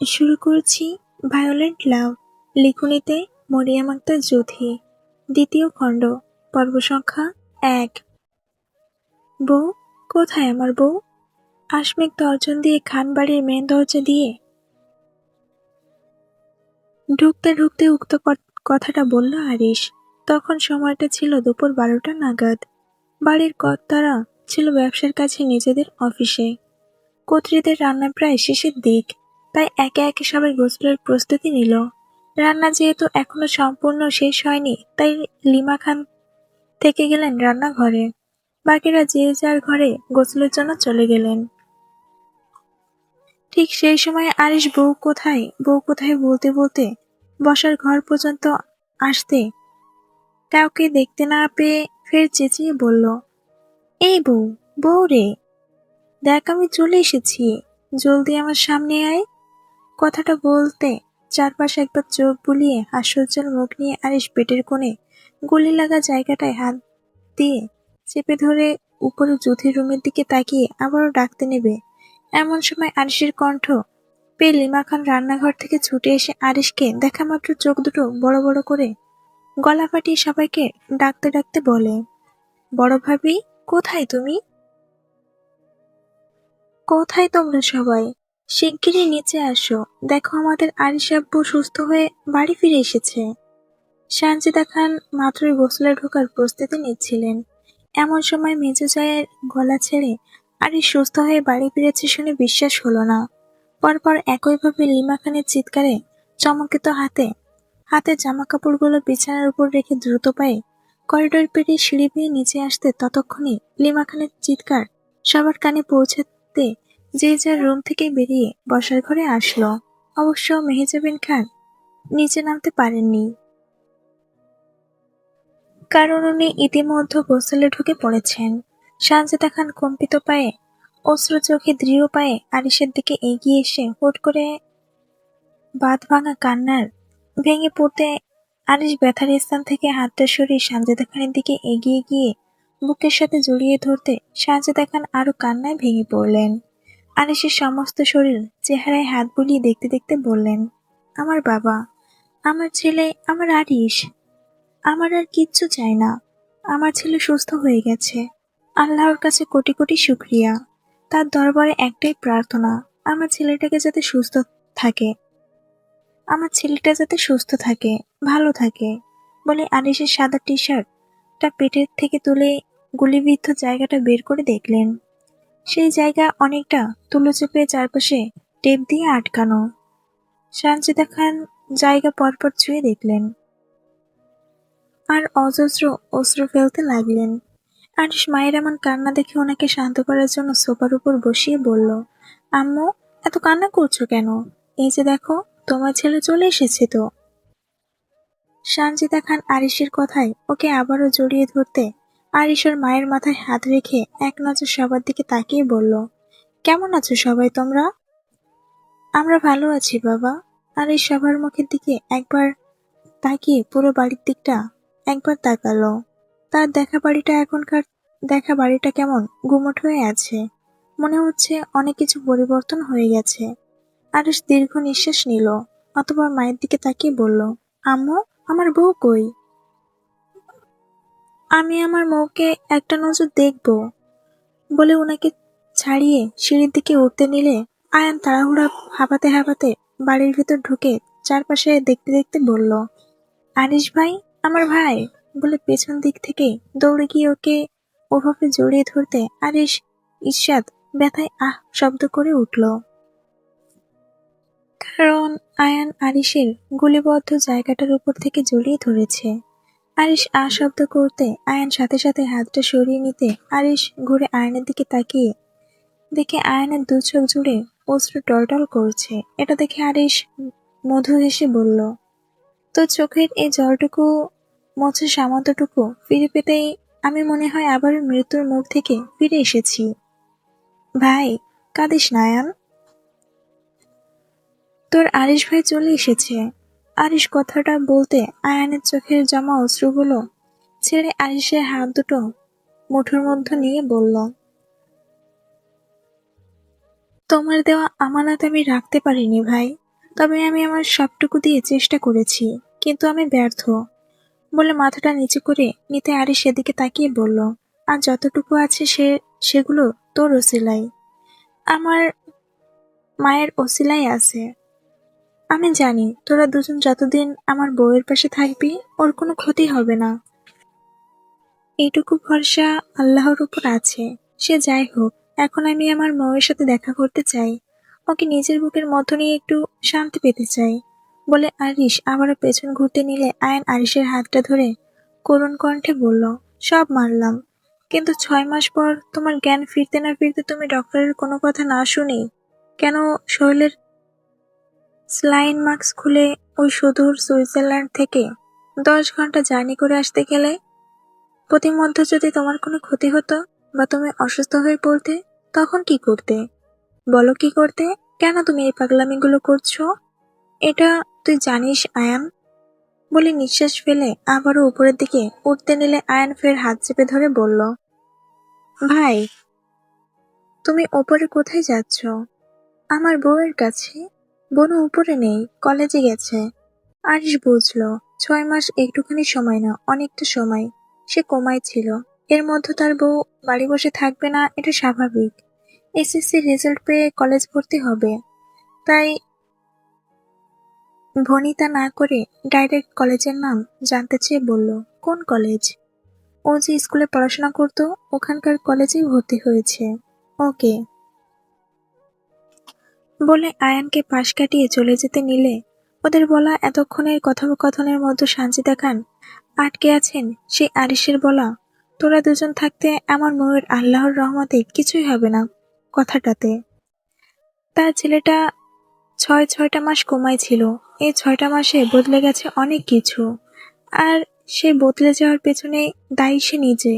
শুরু করছি ভায়োলেন্ট লাভ, লিখনিতে মরিয়াম আক্তার জ্যোথি, দ্বিতীয় খণ্ড, পর্ব সংখ্যা ১। বউ, কোথায় আমার বউ? আসমেক তর্জন দিয়ে খানবাড়ির মেন দরজা দিয়ে ঢুকতে ঢুকতে উক্ত কথাটা বলল আরিশ। তখন সময়টা ছিল দুপুর ১২টা নাগাদ। বাড়ির কর্তারা ছিল ব্যবসার কাছে নিজেদের অফিসে। কর্ত্রীদের রান্না প্রায় শেষের দিক, তাই একে একে সবাই গোসলের প্রস্তুতি নিল। রান্না যেহেতু এখনো সম্পূর্ণ শেষ হয়নি, তাই লিমা খান থেকে গেলেন রান্নাঘরে। বাকিরা যে যার ঘরে গোসলের জন্য চলে গেলেন। ঠিক সেই সময় আরিশ বউ কোথায় বলতে বলতে বসার ঘর পর্যন্ত আসতে কাউকে দেখতে না পেয়ে ফের চেঁচিয়ে বলল, এই বউ, বউ রে, দেখ আমি চলে এসেছি, জলদি আমার সামনে আয়। কথাটা বলতে চারপাশে একবার চোখ বুলিয়ে হাস্যোজ্জ্বল মুখ নিয়ে আরিশ পেটের কোণে গুলি লাগা জায়গাটায় হাত দিয়ে চেপে ধরে উপরে জ্যোতির রুমের দিকে তাকিয়ে আবারও ডাকতে নেবে। এমন সময় আরিশের কণ্ঠ পেয়ে লিমা খান রান্নাঘর থেকে ছুটে এসে আরিশকে দেখা মাত্র চোখ দুটো বড় বড় করে গলা ফাটিয়ে সবাইকে ডাকতে ডাকতে বলে, বড় ভাবি, কোথায় তুমি? কোথায় তোমরা সবাই? শিগগিরই নিচে আসো, দেখো আমাদের আরিশ আব্বু সুস্থ হয়ে বাড়ি ফিরে এসেছে। সানজিদা খান মাত্রই গোসলে ঢোকার প্রস্তুতি নিচ্ছিলেন। এমন সময় মেজো জায়ের গলা ছেড়ে আরিশ সুস্থ হয়ে বাড়ি ফিরেছে শুনে বিশ্বাস হলো না। পরপর একইভাবে লিমা খানের চিৎকারে চমকিত হাতে হাতে জামা কাপড়গুলো বিছানার উপর রেখে দ্রুত পায়ে করিডোর পেরিয়ে সিঁড়ি বেয়ে নিচে আসতে ততক্ষণে লিমা খানের চিৎকার সবার কানে পৌঁছাতে যে যার রুম থেকে বেরিয়ে বসার ঘরে আসলো। অবশ্য মেহেজাবিন খান নিচে নামতে পারেননি, কারণ উনি ইতিমধ্যে গোসলে ঢুকে পড়েছেন। সানজিদা খান কম্পিত পায়ে, অশ্রু চোখে দৃঢ় পায়ে আরিশের দিকে এগিয়ে এসে হুট করে বাঁধ ভাঙা কান্নার ভেঙে পড়তে আরিশ ব্যথার স্থান থেকে হাতটা সরিয়ে সানজিদা খানের দিকে এগিয়ে গিয়ে বুকের সাথে জড়িয়ে ধরতে সানজিদা খান আরো কান্নায় ভেঙে পড়লেন। আরিশের সমস্ত শরীর চেহারায় হাত বুলিয়ে দেখতে দেখতে বললেন, আমার বাবা, আমার ছেলে, আমার আরিশ, আমার আর কিচ্ছু চাই না। আমার ছেলে সুস্থ হয়ে গেছে, আল্লাহর কাছে কোটি কোটি শুকরিয়া। তার দরবারে একটাই প্রার্থনা, আমার ছেলেটাকে যাতে সুস্থ থাকে, আমার ছেলেটা যাতে সুস্থ থাকে, ভালো থাকে। বলে আরিশের সাদা টি শার্টটা পেটের থেকে তুলে গুলিবিদ্ধ জায়গাটা বের করে দেখলেন। সেই জায়গা অনেকটা তুলো চেপে চারপাশে টেপ দিয়ে আটকানো। সানজিদা খান জায়গা পরপর ছুঁয়ে দেখলেন আর অজস্র অশ্রু ফেলতে লাগলেন। আরিশ মায়ের এমন কান্না দেখে ওনাকে শান্ত করার জন্য সোফার উপর বসিয়ে বলল, আম্মু, এত কান্না করছো কেন? এই যে দেখো, তোমার ছেলে চলে এসেছে তো। সানজিদা খান আরিশের কথায় ওকে আবারও জড়িয়ে ধরতে আরিশ ওর মায়ের মাথায় হাত রেখে এক নজর সবার দিকে তাকিয়ে বলল, কেমন আছো সবাই তোমরা? আমরা ভালো আছি বাবা। আরিশ সবার মুখের দিকে একবার তাকিয়ে পুরো বাড়ির দিকটা একবার তাকালো। তার দেখা বাড়িটা কেমন গুমোট হয়ে আছে। মনে হচ্ছে অনেক কিছু পরিবর্তন হয়ে গেছে। আরিশ দীর্ঘ নিঃশ্বাস নিল, অতঃপর মায়ের দিকে তাকিয়ে বলল, আম্মু, আমার বউ কই? আমি আমার বউকে একটা নজর দেখব বলে ওনাকে ছাড়িয়ে সিঁড়ির দিকে উঠতে নিলে আয়ান তাড়াহুড়া হাঁপাতে হাঁপাতে বাড়ির ভিতর ঢুকে চারপাশে দেখতে দেখতে বলল, আরিশ ভাই, আমার ভাই, বলে পেছন দিক থেকে দৌড়ে গিয়ে ওকে ওভাবে জড়িয়ে ধরতে আরিশ ঈর্ষাদ ব্যথায় আহ শব্দ করে উঠল। কারণ আয়ান আরিশের গুলিবদ্ধ জায়গাটার উপর থেকে জড়িয়ে ধরেছে। আরিশ আ শব্দ করতে আয়ান সাথে সাথে হাতটা সরিয়ে নিতে আরিশ ঘুরে আয়নের দিকে তাকিয়ে দেখে আয়নের দু চোখ জুড়ে অশ্রু টলটল করছে। এটা দেখে আরিশ মধু হেসে বলল, তো চোখের এই জলটুকু মোছা সামন্তটুকু ফিরে পেতেই আমি মনে হয় আবার মৃত্যুর মুখ থেকে ফিরে এসেছি। ভাই, কাঁদিস না আয়ান, তোর আরিশ ভাই চলে এসেছে। আরিশ কথাটা বলতে আয়ানের চোখের জমা অশ্রুগুলো ছেড়ে আরিশের হাত দুটো মুঠোর মধ্যে নিয়ে বলল, তোমার দেওয়া আমানত আমি রাখতে পারিনি ভাই। তবে আমি আমার সবটুকু দিয়ে চেষ্টা করেছি, কিন্তু আমি ব্যর্থ বলে মাথাটা নিচু করে নিতে আরিশ সেদিকে তাকিয়ে বলল, আর যতটুকু আছে সেগুলো তোর ওসিলাই, আমার মায়ের ওসিলাই আছে। আমি জানি তোরা দুজন যতদিন আমার বউয়ের পাশে থাকবি ওর কোনো ক্ষতি হবে না। এইটুকু ভরসা আল্লাহর উপর আছে। সে যাই হোক, এখন আমি আমার বউয়ের সাথে দেখা করতে চাই, ওকে নিজের বুকের মধ্যে নিয়ে একটু শান্তি পেতে চাই বলে আরিশ আবারও পেছন ঘুরতে নিলে আয়ান আরিশের হাতটা ধরে করুণ কণ্ঠে বলল, সব মানলাম, কিন্তু 6 মাস পর তোমার জ্ঞান ফিরতে না ফিরতে তুমি ডক্টরের কোনো কথা না শুনি কেন শরীরের স্লাইন মাস্ক খুলে ওই সুদূর সুইজারল্যান্ড থেকে 10 ঘন্টা জার্নি করে আসতে গেলে? প্রতিমধ্যে যদি তোমার কোনো ক্ষতি হতো বা তুমি অসুস্থ হয়ে পড়তে, তখন কি করতে? বলো কি করতে? কেন তুমি এই পাগলামিগুলো করছো? এটা তুই জানিস আয়ান? বলে নিঃশ্বাস ফেলে আবারও উপরের দিকে উঠতে নিলে আয়ান ফের হাত চেপে ধরে বলল, ভাই, তুমি ওপরে কোথায় যাচ্ছ? আমার বউয়ের কাছে। বোনও উপরে নেই, কলেজে গেছে। আরিশ বুঝল 6 মাস একটুখানি সময় না, অনেকটা সময় সে কোমায় ছিল। এর মধ্যে তার বউ বাড়ি বসে থাকবে না, এটা স্বাভাবিক। এসএসসি রেজাল্ট পেয়ে কলেজ ভর্তি হবে, তাই ভনিতা না করে ডাইরেক্ট কলেজের নাম জানতে চেয়ে বলল, কোন কলেজ? ও যে স্কুলে পড়াশোনা করতো ওখানকার কলেজেই ভর্তি হয়েছে। ওকে বলে আয়ানকে পাশ কাটিয়ে চলে যেতে নিলে ওদের বলা এতক্ষণের কথোপকথনের মধ্যে সানজিদা খান আটকে আছেন সেই আরিশের বলা, তোরা দুজন থাকতে আমার ময়ের আল্লাহর রহমতে কিছুই হবে না কথাটাতে। তার ছেলেটা 6টা মাস কোমায় ছিল, এই 6টা মাসে বদলে গেছে অনেক কিছু, আর সেই বদলে যাওয়ার পেছনে দায়ী সে নিজে।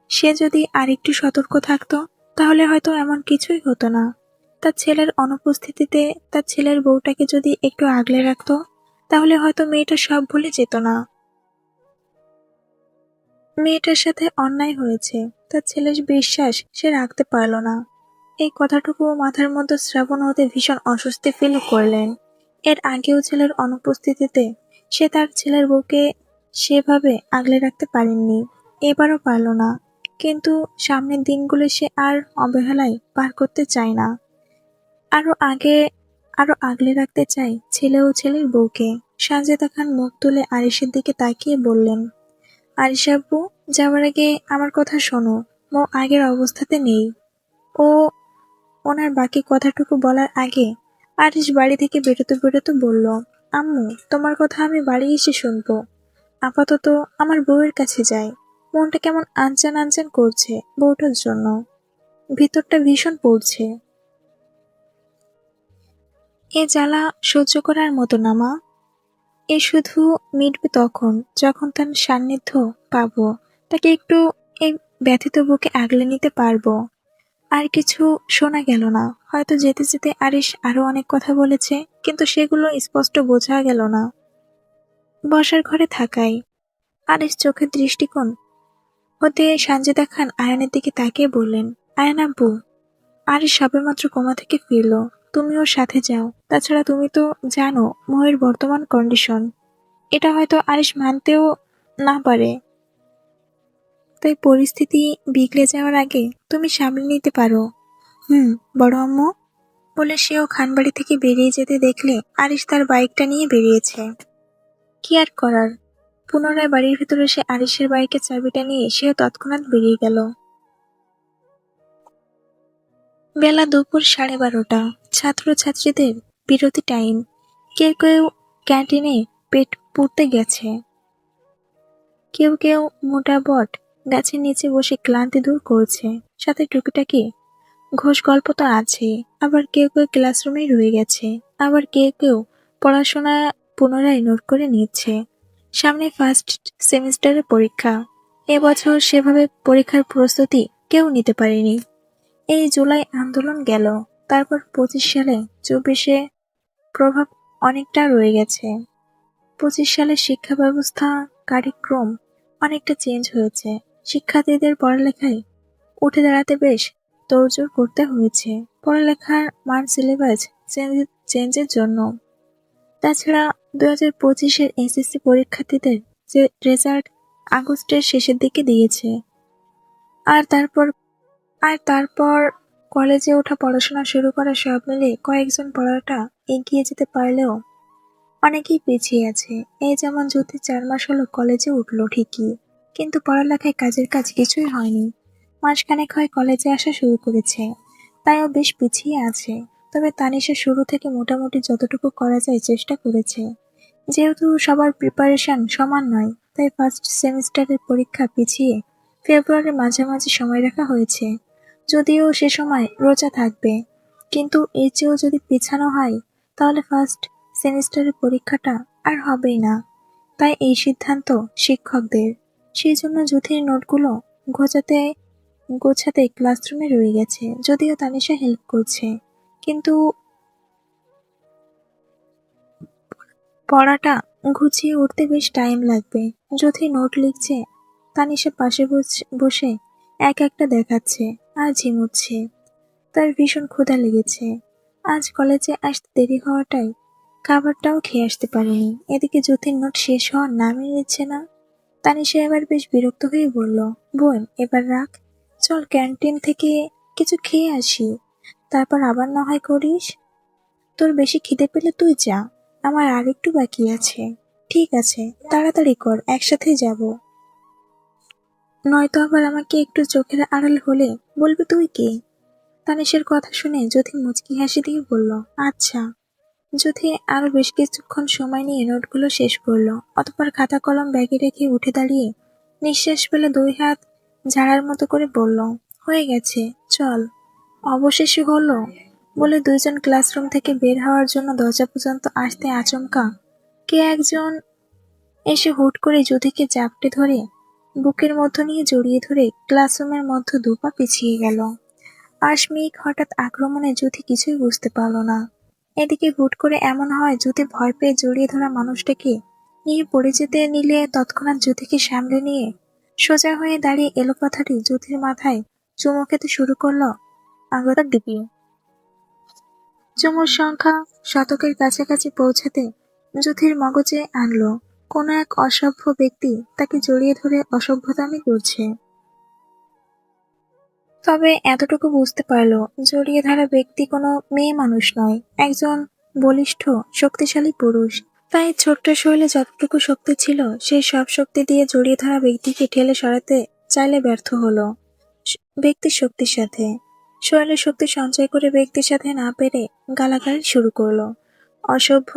সে যদি আরেকটু সতর্ক থাকতো তাহলে হয়তো এমন কিছুই হতো না। তার ছেলের অনুপস্থিতিতে তার ছেলের বউটাকে যদি একটু আগলে রাখতো তাহলে হয়তো মেয়েটা সব ভুলে যেত না। মেয়েটার সাথে অন্যায় হয়েছে, তার ছেলের বিশ্বাস সে রাখতে পারল না। এই কথাটুকু মাথার মধ্যে শ্রাবণ হতে ভীষণ অস্বস্তি ফিল করলেন। এর আগেও ছেলের অনুপস্থিতিতে সে তার ছেলের বউকে সেভাবে আগলে রাখতে পারেননি, এবারও পারল না। কিন্তু সামনের দিনগুলো সে আর অবহেলায় পার করতে চায় না। আরো আগে আরো আগলে রাখতে চায় ছেলে ও ছেলের বউকে। সাজেদা খান মুখ তুলে আরিশের দিকে তাকিয়ে বললেন, আরিশ আব্বু, যাওয়ার আগে আমার কথা শোনো, মৌ আগের অবস্থাতে নেই। ও ওনার বাকি কথাটুকু বলার আগে আরিশ বাড়ি থেকে বেরোতে বেরোতে বলল, আম্মু, তোমার কথা আমি বাড়ি এসে শুনবো। আপাতত আমার বউয়ের কাছে যাই। মনটা কেমন আনচান আনচান করছে বউটার জন্য, ভিতরটা ভীষণ পড়ছে। এ জ্বালা সহ্য করার মতো না মা। এ শুধু মিটবে তখন যখন তার সান্নিধ্য পাবো, তাকে একটু এই ব্যথিত বুকে আগলে নিতে পারবো। আর কিছু শোনা গেল না। হয়তো যেতে যেতে আরিশ আরো অনেক কথা বলেছে, কিন্তু সেগুলো স্পষ্ট বোঝা গেল না। বসার ঘরে থাকায় আরিশ চোখের দৃষ্টিকোণ হতে সানজিদা খান আয়ানের দিকে তাকিয়ে বললেন, আয়ান আব্বু, আরিশ সবেমাত্র কোমা থেকে ফিরল, তুমি ওর সাথে যাও। তাছাড়া তুমি তো জানো ময়ের বর্তমান কন্ডিশন, এটা হয়তো আরিশ মানতেও না পারে। তাই পরিস্থিতি বিগড়ে যাওয়ার আগে তুমি সামলে নিতে পারো। বড় আম্মু বলে সেও খানবাড়ি থেকে বেরিয়ে যেতে দেখলে আরিশ তার বাইকটা নিয়ে বেরিয়েছে। কি আর করার, পুনরায় বাড়ির ভেতরে সে আরিশের বাইকের চাবিটা নিয়ে সেও তৎক্ষণাৎ বেরিয়ে গেল। বেলা দুপুর 12:30, ছাত্রছাত্রীদের বিরতি টাইম। কেউ কেউ ক্যান্টিনে পেট পুড়তে গেছে, কেউ কেউ মোটা বট গাছের নিচে বসে ক্লান্তি দূর করছে, সাথে টুকিটাকি ঘোষ গল্প তো আছেই। আবার কেউ কেউ ক্লাসরুমেই রয়ে গেছে, আবার কেউ কেউ পড়াশোনা পুনরায় নোট করে নিচ্ছে। সামনে ফার্স্ট সেমিস্টারের পরীক্ষা। এবছর সেভাবে পরীক্ষার প্রস্তুতি কেউ নিতে পারেনি। এই জুলাই আন্দোলন গেল, তারপর 25 সালে 24-এ প্রভাব অনেকটা রয়ে গেছে। 25 সালের শিক্ষা ব্যবস্থা, কারিক্রম অনেকটা চেঞ্জ হয়েছে। শিক্ষার্থীদের পড়ালেখায় উঠে দাঁড়াতে বেশ তোড়জোড় করতে হয়েছে পড়ালেখার মান সিলেবাস চেঞ্জের জন্য। তাছাড়া 2025-এর এসএসসি পরীক্ষার্থীদের যে রেজাল্ট আগস্টের শেষের দিকে দিয়েছে। আর তারপর কলেজে ওঠা, পড়াশোনা শুরু করা, সব মিলে কয়েকজন পড়াটা এগিয়ে যেতে পারলেও অনেকেই পিছিয়ে আছে। এই যেমন জ্যোতি 4 মাস হলো কলেজে উঠলো ঠিকই, কিন্তু পড়ালেখায় কাজের কাজ কিছুই হয়নি। মাসখানেক হয় কলেজে আসা শুরু করেছে, তাইও বেশ পিছিয়ে আছে। তবে তানিশা শুরু থেকে মোটামুটি যতটুকু করা যায় চেষ্টা করেছে। যেহেতু সবার প্রিপারেশন সমান নয়, তাই ফার্স্ট সেমিস্টারের পরীক্ষা পিছিয়ে ফেব্রুয়ারির মাঝামাঝি সময় রাখা হয়েছে। যদিও সে সময় রোজা থাকবে, কিন্তু এর চেয়েও যদি পিছানো হয় তাহলে ফার্স্ট সেমিস্টারের পরীক্ষাটা আর হবেই না। তাই এই সিদ্ধান্ত শিক্ষকদের। সেই জন্য জ্যোতির নোটগুলো গোছাতে ক্লাসরুমে রয়ে গেছে। যদিও তানিশা হেল্প করছে, কিন্তু পড়াটা গুছিয়ে উঠতে বেশ টাইম লাগবে। জ্যোতি নোট লিখছে, তানিশা পাশে বসে এক একটা দেখাচ্ছে আর ঝিমুচ্ছে। তার ভীষণ ক্ষুধা লেগেছে। আজ কলেজে আসতে দেরি হওয়াটাই খাবারটাও খেয়ে আসতে পারেনি। এদিকে জ্যোতির নোট শেষ হওয়ার নামই নিচ্ছে না। তানিশা এবার বেশ বিরক্ত হয়ে বলল, বোন এবার রাখ, চল ক্যান্টিন থেকে কিছু খেয়ে আসি, তারপর আবার না হয় করিস। তোর বেশি খিদে পেলে তুই যা, আমার আর একটু বাকি আছে। ঠিক আছে, তাড়াতাড়ি কর, একসাথেই যাব। নয়তো আবার আমাকে একটু চোখের আড়াল হলে বলবি তুই কে? তানিশের কথা শুনে জ্যোতি মুচকি হাসি দিয়ে বলল, আচ্ছা। জ্যোতি আরো বেশ কিছুক্ষণ সময় নিয়ে নোটগুলো শেষ করলো। অতঃপর খাতা কলম ব্যাগে রেখে উঠে দাঁড়িয়ে নিঃশ্বাস ফেলে 2 হাত ঝাড়ার মতো করে বলল, হয়ে গেছে, চল। অবশেষে হলো বলে দুইজন ক্লাসরুম থেকে বের হওয়ার জন্য দরজা পর্যন্ত আসতে আচমকা কে একজন এসে হুট করে জ্যোতিকে জাপটে ধরে বুকের মধ্য নিয়ে জড়িয়ে ধরে ক্লাসরুমের মধ্যে 2 পা পিছিয়ে গেল। আকস্মিক হঠাৎ আক্রমণে জ্যোতি কিছুই বুঝতে পারল না। এদিকে হুট করে এমন হয়, জ্যোতি ভয় পেয়ে জড়িয়ে ধরা মানুষটাকে নিয়ে পড়ে যেতে নিলে তৎক্ষণাৎ জ্যোতিকে সামলে নিয়ে সোজা হয়ে দাঁড়িয়ে এলোপাথারি জ্যোতির মাথায় চুমু খেতে শুরু করলো আঙ্গুলটা ডিপিয়ে। চুমুর সংখ্যা শতকের কাছাকাছি পৌঁছাতে জ্যোতির মগজে আনলো কোনো এক অসভ্য ব্যক্তি তাকে জড়িয়ে ধরে অসভ্যতামি করছে। তবে এতটুকু বুঝতে পারল, জড়িয়ে ধরা ব্যক্তি কোনো মেয়ে মানুষ নয়, একজন বলিষ্ঠ শক্তিশালী পুরুষ। তাই ছোট্ট শরীরে যতটুকু শক্তি ছিল সেই সব শক্তি দিয়ে জড়িয়ে ধরা ব্যক্তিকে ঠেলে সরাতে চাইলে ব্যর্থ হলো ব্যক্তির শক্তির সাথে। শরীরের শক্তি সঞ্চয় করে ব্যক্তির সাথে না পেরে গালাগালি শুরু করলো, অসভ্য,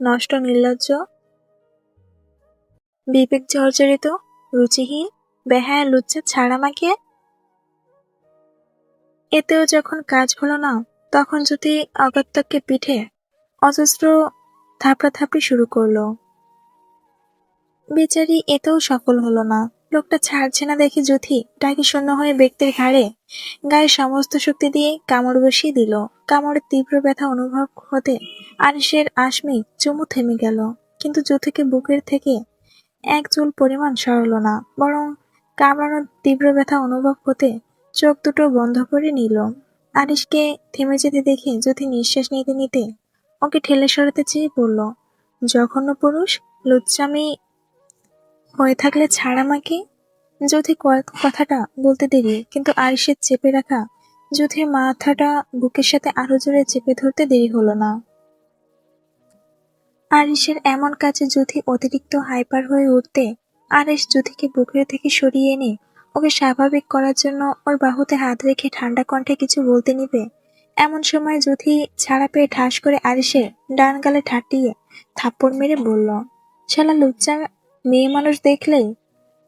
নষ্ট, নির্লজ্জ, বিবেক জর্জরিত, রুচিহীন, বেহায়া, লুচ্চা, ছাড়া মাকে। এতেও যখন কাজ হলো না, তখন যদি অগত্যকে পিঠে অজস্র থাপড়াথাপড়ি শুরু করলো। বেচারি এতেও সফল হলো না। লোকটা ছাড়ছে না দেখে জ্যোতি ডাকি শূন্য হয়ে ব্যক্তির গায়ে সমস্ত শক্তি দিয়ে কামড় বসিয়ে দিল। কামড়ের তীব্র ব্যথা অনুভব হতে আরিশের আশমিক চুমু থেমে গেল, কিন্তু জ্যোতিকে বুকের থেকে এক চুল পরিমাণ সরল না, বরং কামড়ানোর তীব্র ব্যথা অনুভব হতে চোখ দুটো বন্ধ করে নিল। আরিশকে থেমে যেতে দেখে জ্যোতি নিঃশ্বাস নিতে নিতে ওকে ঠেলে সরাতে চেয়ে বলল, জঘন্য পুরুষ, লুচ্চামি হয়ে থাকলে ছাড় আমাকে। জ্যোতি কথাটা বলতে দেরি, কিন্তু আরিশের চেপে রাখা জ্যোতির মাথাটা বুকের সাথে আরো জোরে চেপে ধরতে দেরি হলো না। আরিশের এমন কাজে জ্যোতি অতিরিক্ত হাইপার হয়ে উঠতে আরিশ জ্যোতিকে বুকের থেকে সরিয়ে এনে ওকে স্বাভাবিক করার জন্য ওর বাহুতে হাত রেখে ঠান্ডা কণ্ঠে কিছু বলতে নিবে, এমন সময় জ্যোতি ছাড়া পেয়ে ঠাস করে আরিশের ডান গালে ঠাটিয়ে থাপ্পড় মেরে বলল, শালা লুচ্চা, মেয়ে মানুষ দেখলেই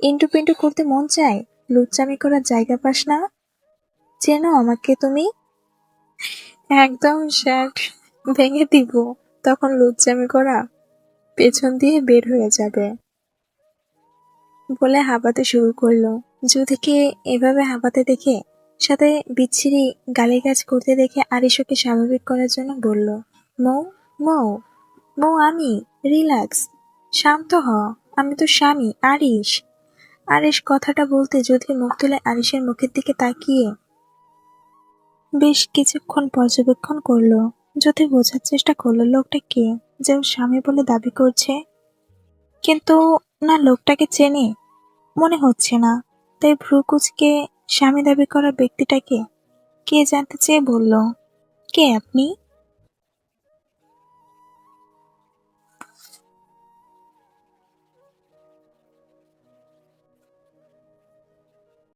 ইন্টু পিন্টু করতে মন চায়, লুচ্চামি করার জায়গা পাস না? চেনো আমাকে তুমি? একদম শার্ট ভেঙে দিব, তখন লুচ্চামি করা পেছন দিয়ে বের হয়ে যাবে বলে হাঁপাতে শুরু করলো। জ্যোতিকে এভাবে হাঁপাতে দেখে, সাথে বিচ্ছিরি গালিগালাজ করতে দেখে আরিশ ওকে স্বাভাবিক করার জন্য বলল, মৌ, মৌ, মৌ, আমি, রিল্যাক্স, শান্ত হ, আমি তো স্বামী, আরিশ। আরিশ কথাটা বলতে জ্যোতি মুখ তুলে আরিশের মুখের দিকে তাকিয়ে বেশ কিছুক্ষণ পর্যবেক্ষণ করলো। জ্যোতি বোঝার চেষ্টা করলো লোকটা কে, যে ওর স্বামী বলে দাবি করছে। কিন্তু না, লোকটাকে চেনে মনে হচ্ছে না। তাই ভ্রু কুঁচকে স্বামী দাবি করা ব্যক্তিটাকে কে জানতে চেয়ে বলল, কে আপনি?